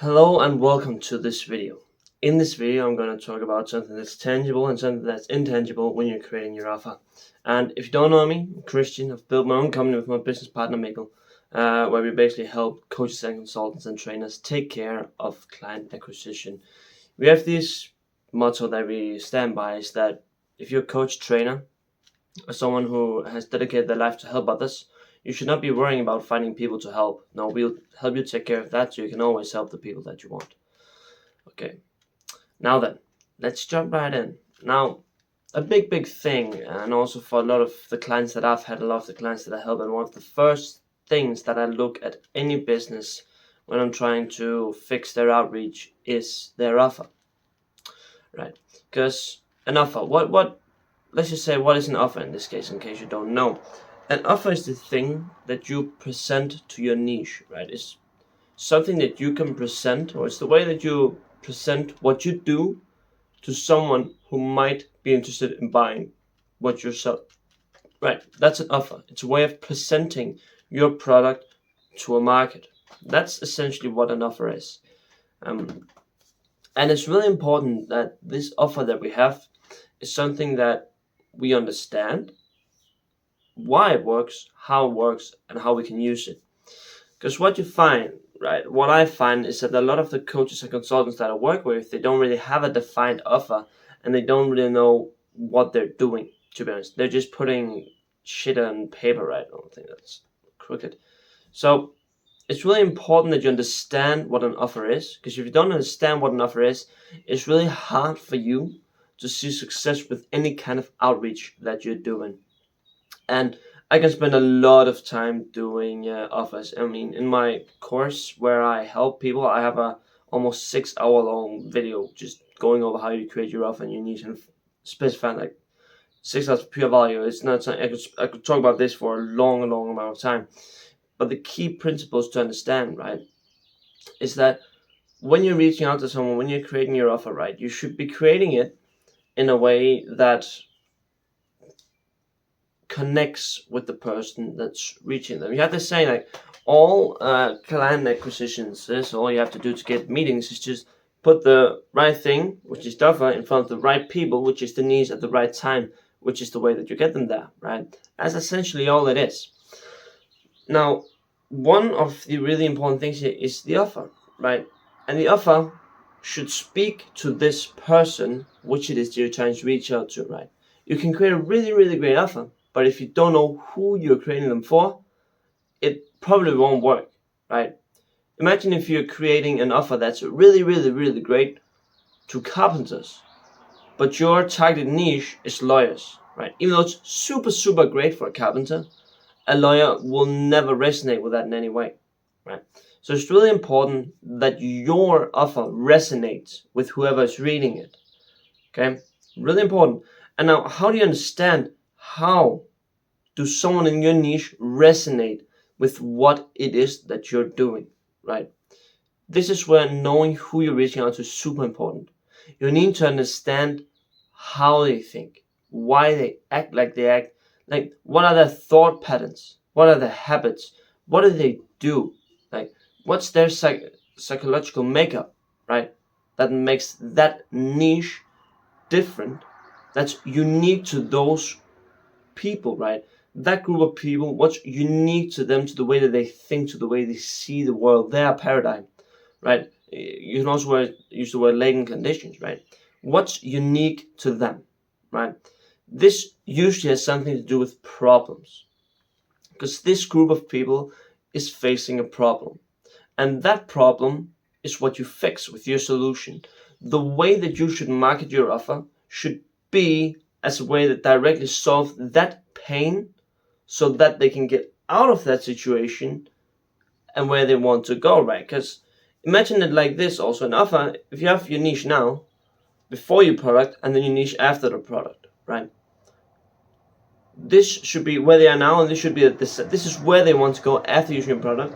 Hello and welcome to this video. In this video, I'm going to talk about something that's tangible and something that's intangible when you're creating your offer. And if you don't know me, I'm Christian. I've built my own company with my business partner, Mikkel, where we basically help coaches and consultants and trainers take care of client acquisition. We have this motto that we stand by is that if you're a coach, trainer, or someone who has dedicated their life to help others, you should not be worrying about finding people to help. No, we'll help you take care of that so you can always help the people that you want. Okay, now then, let's jump right in. Now, a big thing, and also for a lot of the clients that I've had, a lot of the clients that I help, and one of the first things that I look at any business when I'm trying to fix their outreach is their offer, right? Because an offer, let's just say, what is an offer in this case, in case you don't know? An offer is the thing that you present to your niche, right? It's something that you can present, or it's the way that you present what you do to someone who might be interested in buying what you sell, right? That's an offer. It's a way of presenting your product to a market. That's essentially what an offer is. And it's really important that this offer that we have is something that we understand why it works, how it works, and how we can use it. Because what you find, right, what I find is that a lot of the coaches and consultants that I work with, they don't really have a defined offer and they don't really know what they're doing, to be honest. They're just putting shit on paper, right? I don't think that's crooked. So it's really important that you understand what an offer is, because if you don't understand what an offer is, it's really hard for you to see success with any kind of outreach that you're doing. And I can spend a lot of time doing offers. I mean, in my course where I help people, I have a almost 6 hour long video just going over how you create your offer and your niche and specifying like 6 hours of pure value. It's not something I could talk about this for a long amount of time. But the key principles to understand, right, is that when you're reaching out to someone, when you're creating your offer, right, you should be creating it in a way that connects with the person that's reaching them. You have to say, like, all client acquisitions, this all you have to do to get meetings is just put the right thing, which is the offer, in front of the right people, which is the needs at the right time, which is the way that you get them there, right? That's essentially all it is. Now, one of the really important things here is the offer, right? And the offer should speak to this person, which it is you're trying to reach out to, right? You can create a really great offer, but if you don't know who you're creating them for, it probably won't work, right? Imagine if you're creating an offer that's really great to carpenters, but your targeted niche is lawyers, right? Even though it's super great for a carpenter, a lawyer will never resonate with that in any way, right? So it's really important that your offer resonates with whoever is reading it, okay? Really important. And now, how do you understand how do someone in your niche resonate with what it is that you're doing, right? This is where knowing who you're reaching out to is super important. You need to understand how they think, why they act like they act, like what are their thought patterns, what are their habits, what do they do, like what's their psychological makeup, right? That makes that niche different, that's unique to those people, right? That group of people, what's unique to them, to the way that they think, to the way they see the world, their paradigm, right? You can also use the word latent conditions, right? What's unique to them, right? This usually has something to do with problems, because this group of people is facing a problem, and that problem is what you fix with your solution. The way that you should market your offer should be as a way that directly solves that pain so that they can get out of that situation and where they want to go, right? Because imagine it like this also, an offer, if you have your niche now, before your product, and then your niche after the product, right? This should be where they are now, and this should be this is where they want to go after using your product,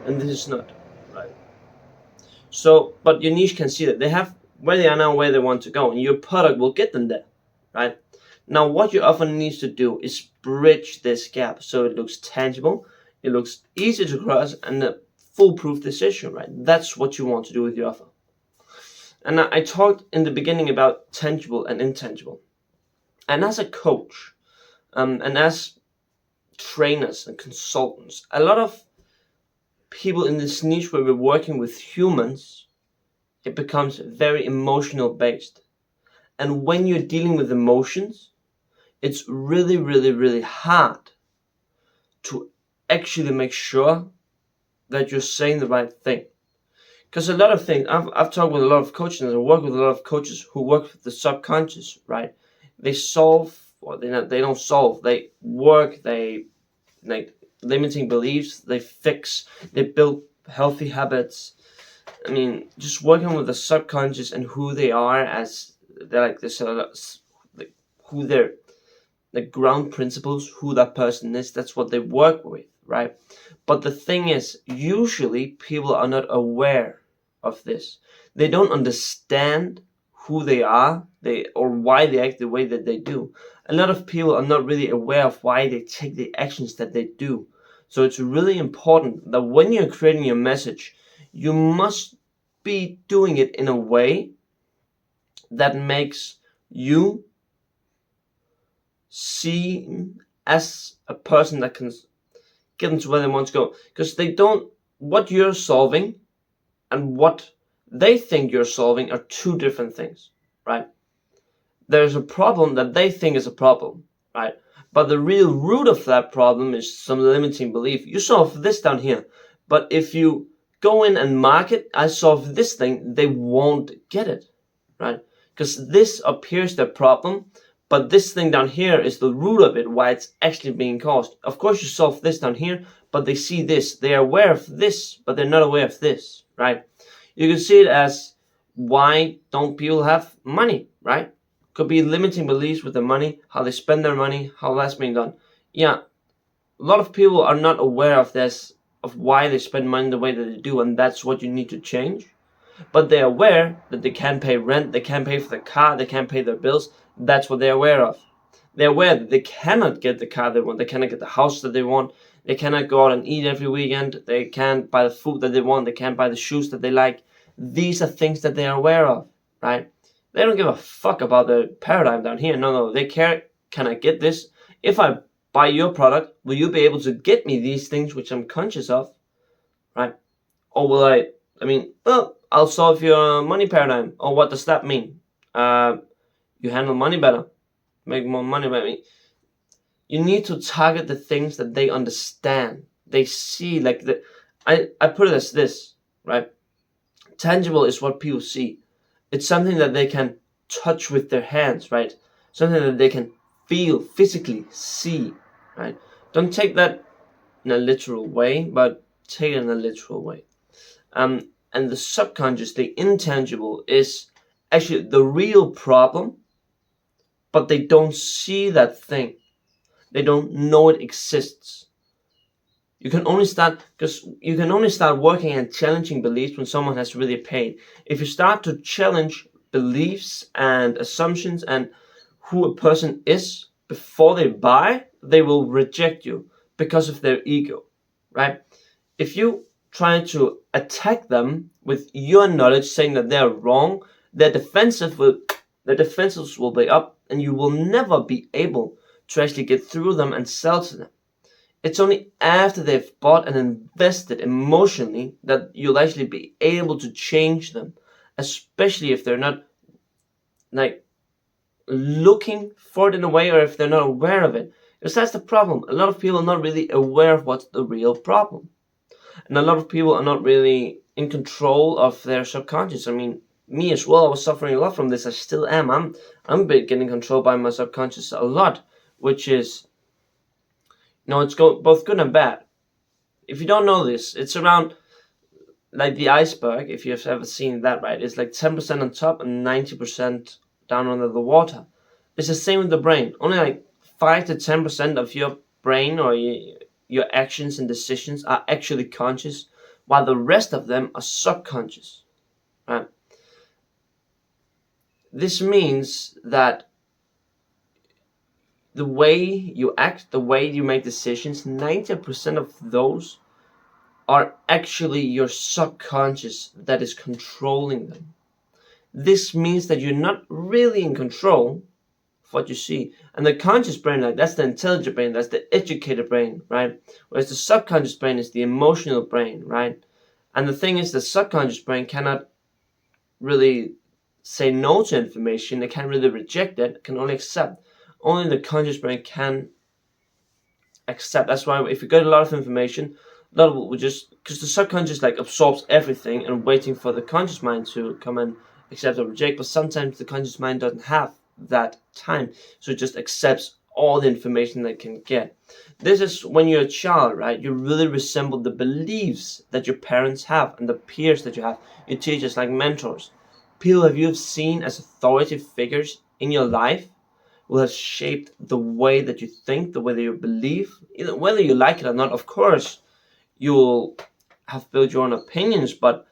and this is not, right? So, but your niche can see that they have where they are now, where they want to go, and your product will get them there, right? Now, what your offer needs to do is bridge this gap so it looks tangible, it looks easy to cross, and foolproof decision, right? That's what you want to do with your offer. And I talked in the beginning about tangible and intangible. And as a coach, and as trainers and consultants, a lot of people in this niche where we're working with humans, it becomes very emotional based. And when you're dealing with emotions, it's really, really, really hard to actually make sure that you're saying the right thing. Because a lot of things, I've talked with a lot of coaches, and I work with a lot of coaches who work with the subconscious, right? They solve, or they don't solve, they work, they like limiting beliefs, they fix, they build healthy habits. I mean, just working with the subconscious and who they are as they're like this, like who they're, the ground principles, who that person is, that's what they work with, right? But the thing is, usually people are not aware of this. They don't understand who they are, or why they act the way that they do. A lot of people are not really aware of why they take the actions that they do. So it's really important that when you're creating your message, you must be doing it in a way that makes you seen as a person that can get them to where they want to go. Because they don't, what you're solving and what they think you're solving are two different things, right? There's a problem that they think is a problem, right? But the real root of that problem is some limiting belief. You solve this down here, but if you go in and market, I solve this thing, they won't get it, right? Because this appears their problem, but this thing down here is the root of it, why it's actually being caused. Of course, you solve this down here, but they see this. They are aware of this, but they're not aware of this, right? You can see it as, why don't people have money, right? Could be limiting beliefs with the money, how they spend their money, how that's being done. Yeah, a lot of people are not aware of this, of why they spend money the way that they do, and that's what you need to change. But they're aware that they can't pay rent, they can't pay for the car, they can't pay their bills. That's what they're aware of. They're aware that they cannot get the car they want, they cannot get the house that they want, they cannot go out and eat every weekend, they can't buy the food that they want, they can't buy the shoes that they like. These are things that they are aware of, right? They don't give a fuck about the paradigm down here. No, they care, can I get this? If I buy your product, will you be able to get me these things which I'm conscious of, right? Or will I mean, well, I'll solve your money paradigm. Or what does that mean? You handle money better, make more money. I mean, you need to target the things that they understand. They see, like I put it as this, right? Tangible is what people see. It's something that they can touch with their hands, right? Something that they can feel, physically see, right? Don't take that in a literal way, but take it in a literal way. And the subconscious, the intangible, is actually the real problem, but they don't see that thing. They don't know it exists. You can only start working and challenging beliefs when someone has really paid. If you start to challenge beliefs and assumptions and who a person is before they buy, they will reject you because of their ego, right? If you try to attack them with your knowledge, saying that they're wrong, their defenses will be up, and you will never be able to actually get through them and sell to them. It's only after they've bought and invested emotionally that you'll actually be able to change them, especially if they're not like looking for it in a way, or if they're not aware of it. Because that's the problem. A lot of people are not really aware of what's the real problem. And a lot of people are not really in control of their subconscious. I mean, me as well, I was suffering a lot from this. I still am. I'm getting controlled by my subconscious a lot, which is, it's both good and bad. If you don't know this, it's around like the iceberg, if you've ever seen that, right? It's like 10% on top and 90% down under the water. It's the same with the brain. Only like 5 to 10% of your brain or your actions and decisions are actually conscious, while the rest of them are subconscious, right? This means that the way you act, the way you make decisions, 90% of those are actually your subconscious that is controlling them. This means that you're not really in control of what you see. And the conscious brain, like, that's the intelligent brain, that's the educated brain, right? Whereas the subconscious brain is the emotional brain, right? And the thing is, the subconscious brain cannot really say no to information. It can't really reject it. It can only accept. Only the conscious brain can accept. That's why if you get a lot of information, a lot of it will just, because the subconscious like absorbs everything and waiting for the conscious mind to come and accept or reject. But sometimes the conscious mind doesn't have that time, so it just accepts all the information that it can get. This is when you're a child, right? You really resemble the beliefs that your parents have and the peers that you have, your teachers, like mentors, people that you've seen as authoritative figures in your life, will have shaped the way that you think, the way that you believe, whether you like it or not. Of course, you'll have built your own opinions, but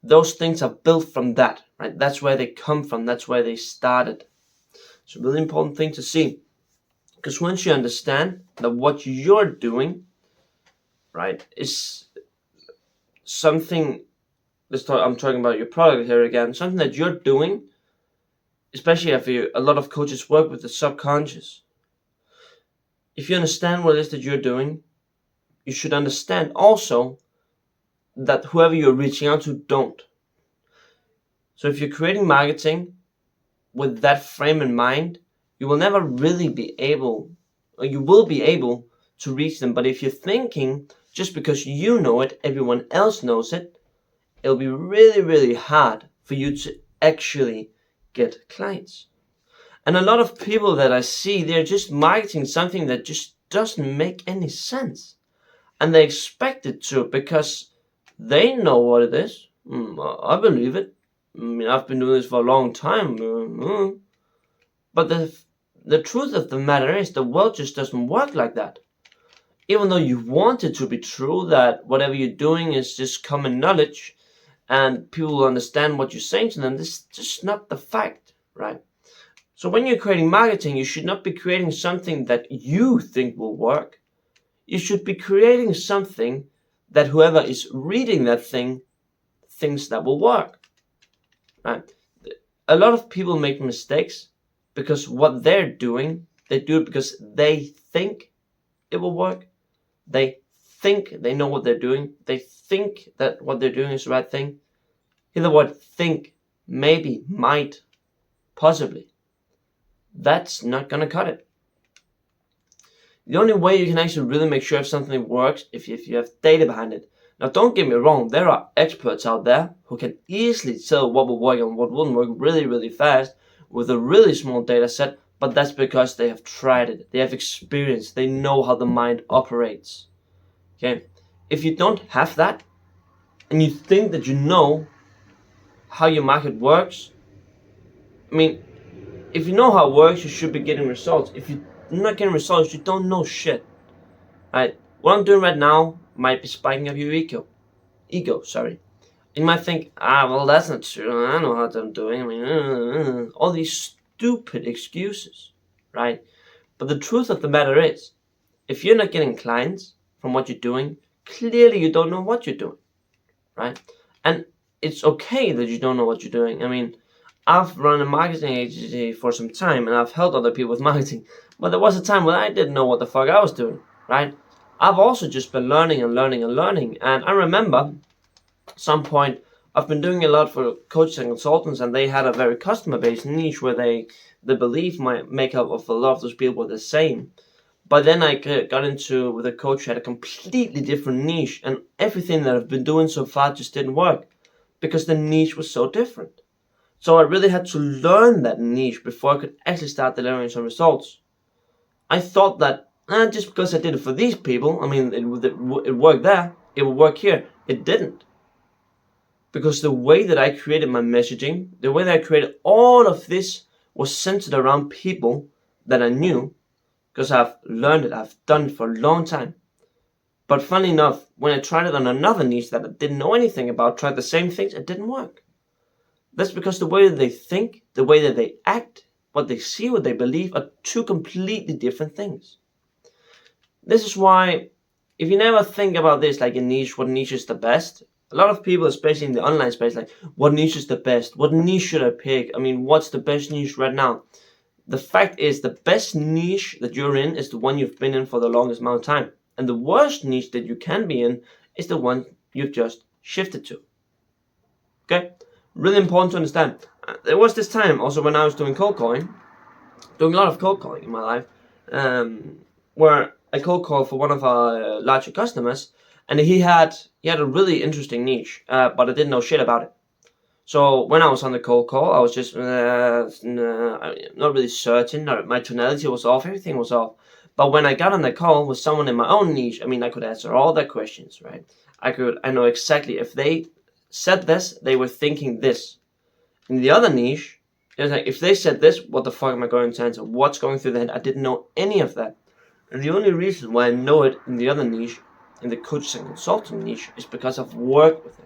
those things are built from that, right? That's where they come from. That's where they started. It's a really important thing to see, because once you understand that what you're doing, right, is something. I'm talking about your product here again. Something that you're doing, especially if a lot of coaches work with the subconscious. If you understand what it is that you're doing, you should understand also that whoever you're reaching out to don't. So if you're creating marketing with that frame in mind, you will never really be able, or you will be able to reach them. But if you're thinking just because you know it, everyone else knows it, it'll be really, really hard for you to actually get clients. And a lot of people that I see, they're just marketing something that just doesn't make any sense. And they expect it to because they know what it is. I believe it. I mean, I've been doing this for a long time. But the truth of the matter is the world just doesn't work like that. Even though you want it to be true, that whatever you're doing is just common knowledge and people will understand what you're saying to them, this is just not the fact, right? So when you're creating marketing, you should not be creating something that you think will work. You should be creating something that whoever is reading that thing thinks that will work, right? A lot of people make mistakes because what they're doing, they do it because they think it will work. They think they know what they're doing. They think that what they're doing is the right thing. Hear the word think, maybe, might, possibly. That's not going to cut it. The only way you can actually really make sure if something works if you have data behind it. Now, don't get me wrong, there are experts out there who can easily tell what will work and what wouldn't work really, really fast with a really small data set, but that's because they have tried it. They have experience. They know how the mind operates. Okay? If you don't have that, and you think that you know how your market works, I mean, if you know how it works, you should be getting results. If you're not getting results, you don't know shit. Right? What I'm doing right now might be spiking up your ego. You might think, well, that's not true. I know how I'm doing. I mean, all these stupid excuses, right? But the truth of the matter is, if you're not getting clients from what you're doing, clearly you don't know what you're doing, right? And it's okay that you don't know what you're doing. I mean, I've run a marketing agency for some time and I've helped other people with marketing, but there was a time when I didn't know what the fuck I was doing, right? I've also just been learning. And I remember at some point I've been doing a lot for coaches and consultants, and they had a very customer-based niche where they believe my makeup of a lot of those people were the same. But then I got into with a coach who had a completely different niche, and everything that I've been doing so far just didn't work because the niche was so different. So I really had to learn that niche before I could actually start delivering some results. I thought that just because I did it for these people, I mean, it worked there, it would work here. It didn't. Because the way that I created my messaging, the way that I created all of this was centered around people that I knew, because I've learned it, I've done it for a long time. But funny enough, when I tried it on another niche that I didn't know anything about, tried the same things, it didn't work. That's because the way that they think, the way that they act, what they see, what they believe are two completely different things. This is why if you never think about this, like a niche, what niche is the best? A lot of people, especially in the online space, like, what niche is the best? What niche should I pick? I mean, what's the best niche right now? The fact is, the best niche that you're in is the one you've been in for the longest amount of time. And the worst niche that you can be in is the one you've just shifted to. Okay? Really important to understand. There was this time also when I was doing cold calling, doing a lot of cold calling in my life, where I cold called for one of our larger customers, and he had a really interesting niche, but I didn't know shit about it. So when I was on the cold call, I was just not really certain. My tonality was off. Everything was off. But when I got on the call with someone in my own niche, I mean, I could answer all their questions, right? I know exactly if they said this, they were thinking this. In the other niche, it was like, if they said this, what the fuck am I going to answer? What's going through their head? I didn't know any of that. And the only reason why I know it in the other niche, in the coach and consultant niche, is because I've worked with it.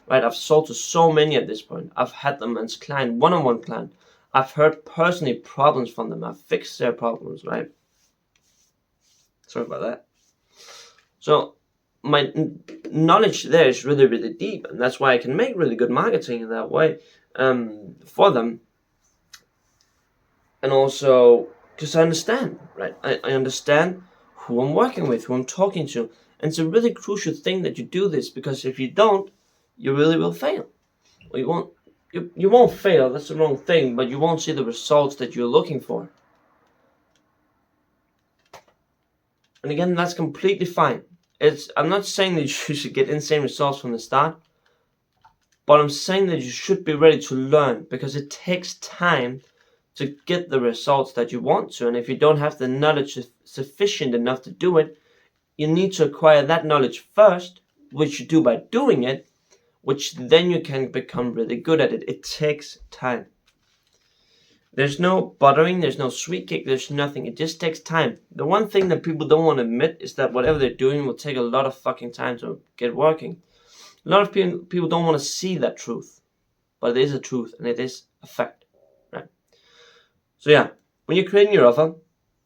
Right, I've sold to so many at this point. I've had them as client, one-on-one client. I've heard personally problems from them. I've fixed their problems, right? Sorry about that. So my knowledge there is really, really deep, and that's why I can make really good marketing in that way for them. And also because I understand, right? I understand who I'm working with, who I'm talking to. And it's a really crucial thing that you do this, because if you don't, you really will fail. Or you won't fail, that's the wrong thing, but you won't see the results that you're looking for. And again, that's completely fine. I'm not saying that you should get insane results from the start, but I'm saying that you should be ready to learn, because it takes time to get the results that you want to. And if you don't have the knowledge sufficient enough to do it, you need to acquire that knowledge first, which you do by doing it, which then you can become really good at it. It takes time. There's no buttering, there's no sweet cake, there's nothing. It just takes time. The one thing that people don't want to admit is that whatever they're doing will take a lot of fucking time to get working. A lot of people don't want to see that truth, but it is a truth, and it is a fact, right? So yeah, when you're creating your offer,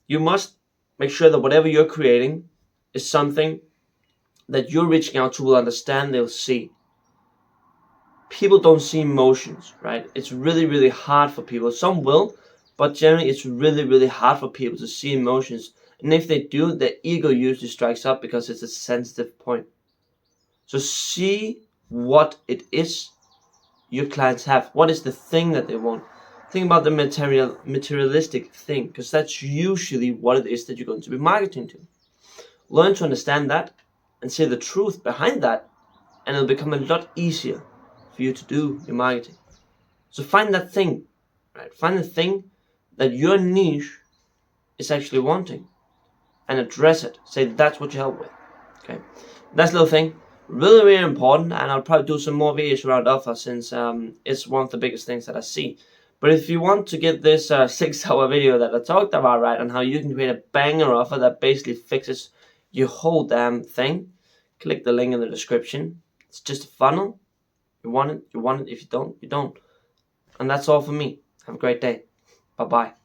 you must make sure that whatever you're creating is something that you're reaching out to will understand, they'll see. People don't see emotions, right? It's really, really hard for people. Some will, but generally it's really, really hard for people to see emotions. And if they do, their ego usually strikes up because it's a sensitive point. So see what it is your clients have. What is the thing that they want? Think about the materialistic thing, because that's usually what it is that you're going to be marketing to. Learn to understand that and see the truth behind that, and it'll become a lot easier for you to do your marketing. So find that thing, right? Find the thing that your niche is actually wanting and address it. Say that's what you help with. Okay, that's a little thing. Really, really important, and I'll probably do some more videos around offer, since it's one of the biggest things that I see. But if you want to get this 6-hour video that I talked about, right, on how you can create a banger offer that basically fixes your whole damn thing, click the link in the description. It's just a funnel. You want it, you want it. If you don't, you don't. And that's all for me. Have a great day. Bye-bye.